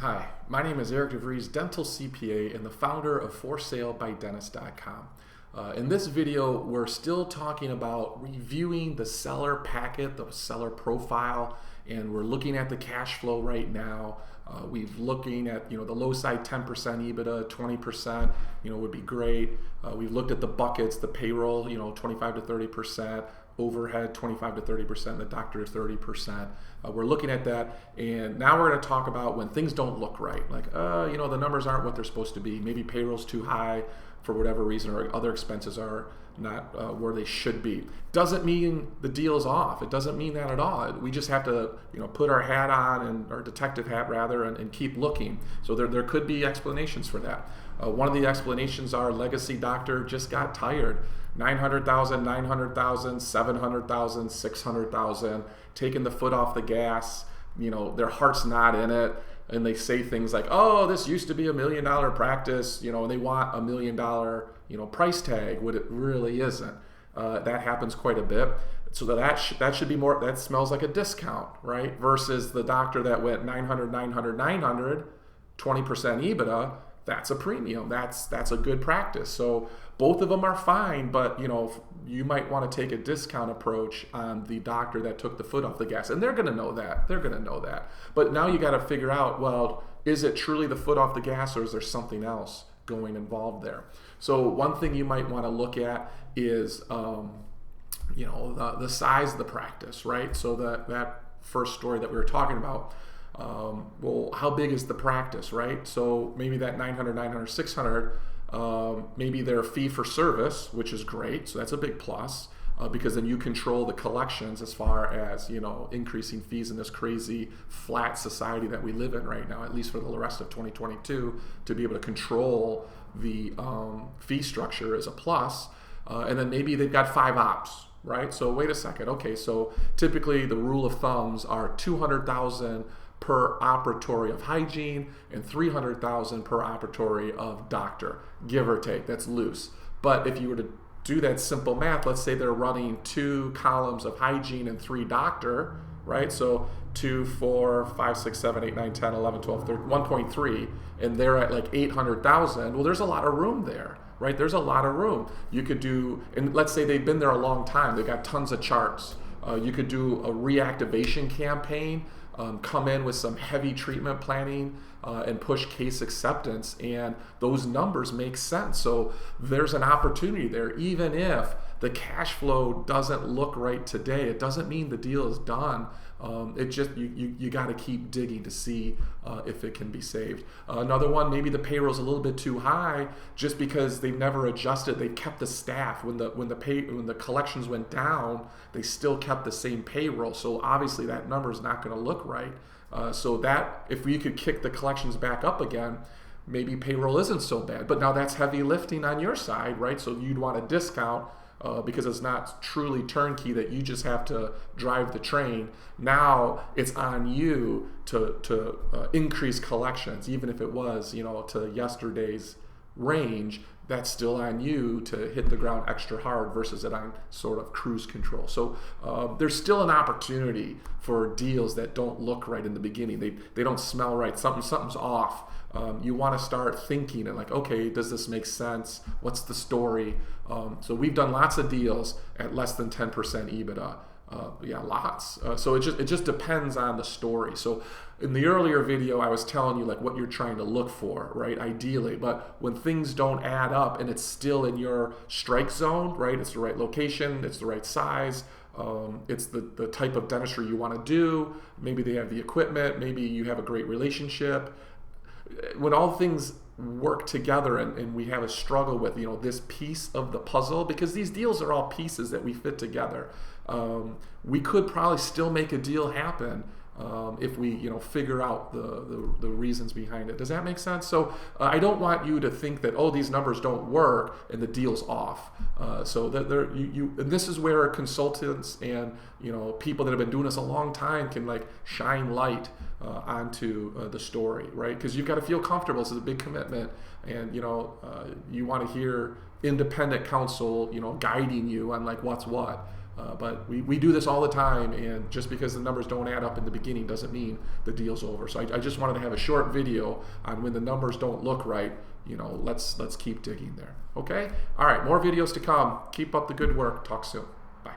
Hi, my name is Eric DeVries, dental CPA and the founder of ForSaleByDentist.com. In this video, we're still talking about reviewing the seller packet, the seller profile, and we're looking at the cash flow right now. We've looking at the low side 10% EBITDA, 20% would be great. We've looked at the buckets, the payroll 25 to 30%, overhead 25 to 30%, the doctor 30%. We're looking at that, and now we're going to talk about when things don't look right, like the numbers aren't what they're supposed to be. Maybe payroll's too high for whatever reason, or other expenses are not where they should be. Doesn't mean the deal's off. It doesn't mean that at all. We just have to put our hat on, and our detective hat rather, and keep looking. So there could be explanations for that. One of the explanations are legacy doctor just got tired. 900,000, 900,000, 700,000, 600,000, taking the foot off the gas. Their heart's not in it, and they say things like, "Oh, this used to be $1 million practice," and they want $1 million, price tag, what it really isn't. That happens quite a bit. So that should be more. That smells like a discount, right? Versus the doctor that went 900, 900, 900, 20% EBITDA. That's a premium. That's a good practice. So both of them are fine, but you might want to take a discount approach on the doctor that took the foot off the gas, and they're going to know that. They're going to know that. But now you got to figure out, well, is it truly the foot off the gas, or is there something else going involved there? So one thing you might want to look at is the size of the practice, right? So that first story that we were talking about. Well, how big is the practice, right? So maybe that 900, 900, 600, maybe they're fee for service, which is great. So that's a big plus because then you control the collections as far as, increasing fees in this crazy flat society that we live in right now, at least for the rest of 2022, to be able to control the fee structure is a plus. And then maybe they've got 5 ops, right? So wait a second. Okay, so typically the rule of thumbs are 200,000 per operatory of hygiene and 300,000 per operatory of doctor, give or take. That's loose. But if you were to do that simple math, let's say they're running 2 columns of hygiene and 3 doctor, right? So 2, 4, 5, 6, 7, 8, 9, 10, 11, 12, 13, 1.3, and they're at like 800,000. Well, there's a lot of room there, right? There's a lot of room. You could do, and let's say they've been there a long time. They've got tons of charts. You could do a reactivation campaign. Come in with some heavy treatment planning and push case acceptance, and those numbers make sense. So there's an opportunity there. Even if the cash flow doesn't look right today, it doesn't mean the deal is done. It just you got to keep digging to see if it can be saved. Another one, maybe the payroll's a little bit too high just because they've never adjusted. They've kept the staff when the collections went down, they still kept the same payroll. So obviously that number is not going to look right. So that if we could kick the collections back up again, maybe payroll isn't so bad. But now that's heavy lifting on your side, right? So you'd want a discount. Because it's not truly turnkey that you just have to drive the train. Now it's on you to increase collections, even if it was to yesterday's range. That's still on you to hit the ground extra hard versus it on sort of cruise control. So there's still an opportunity for deals that don't look right in the beginning. They don't smell right. Something's off. You want to start thinking and like, okay, does this make sense? What's the story? So we've done lots of deals at less than 10% EBITDA. Lots. So it just depends on the story. So in the earlier video, I was telling you like what you're trying to look for, right? Ideally, but when things don't add up and it's still in your strike zone, right? It's the right location, it's the right size. It's the type of dentistry you want to do. Maybe they have the equipment. Maybe you have a great relationship. When all things work together and we have a struggle with this piece of the puzzle, because these deals are all pieces that we fit together, we could probably still make a deal happen if we figure out the reasons behind it. Does that make sense? So I don't want you to think that these numbers don't work and the deal's off. So that and this is where consultants and people that have been doing this a long time can like shine light onto the story, right? Because you've got to feel comfortable. This is a big commitment, and you want to hear independent counsel guiding you on like what's what. But we do this all the time, and just because the numbers don't add up in the beginning doesn't mean the deal's over. So I just wanted to have a short video on when the numbers don't look right. Let's keep digging there. Okay? All right, more videos to come. Keep up the good work. Talk soon. Bye.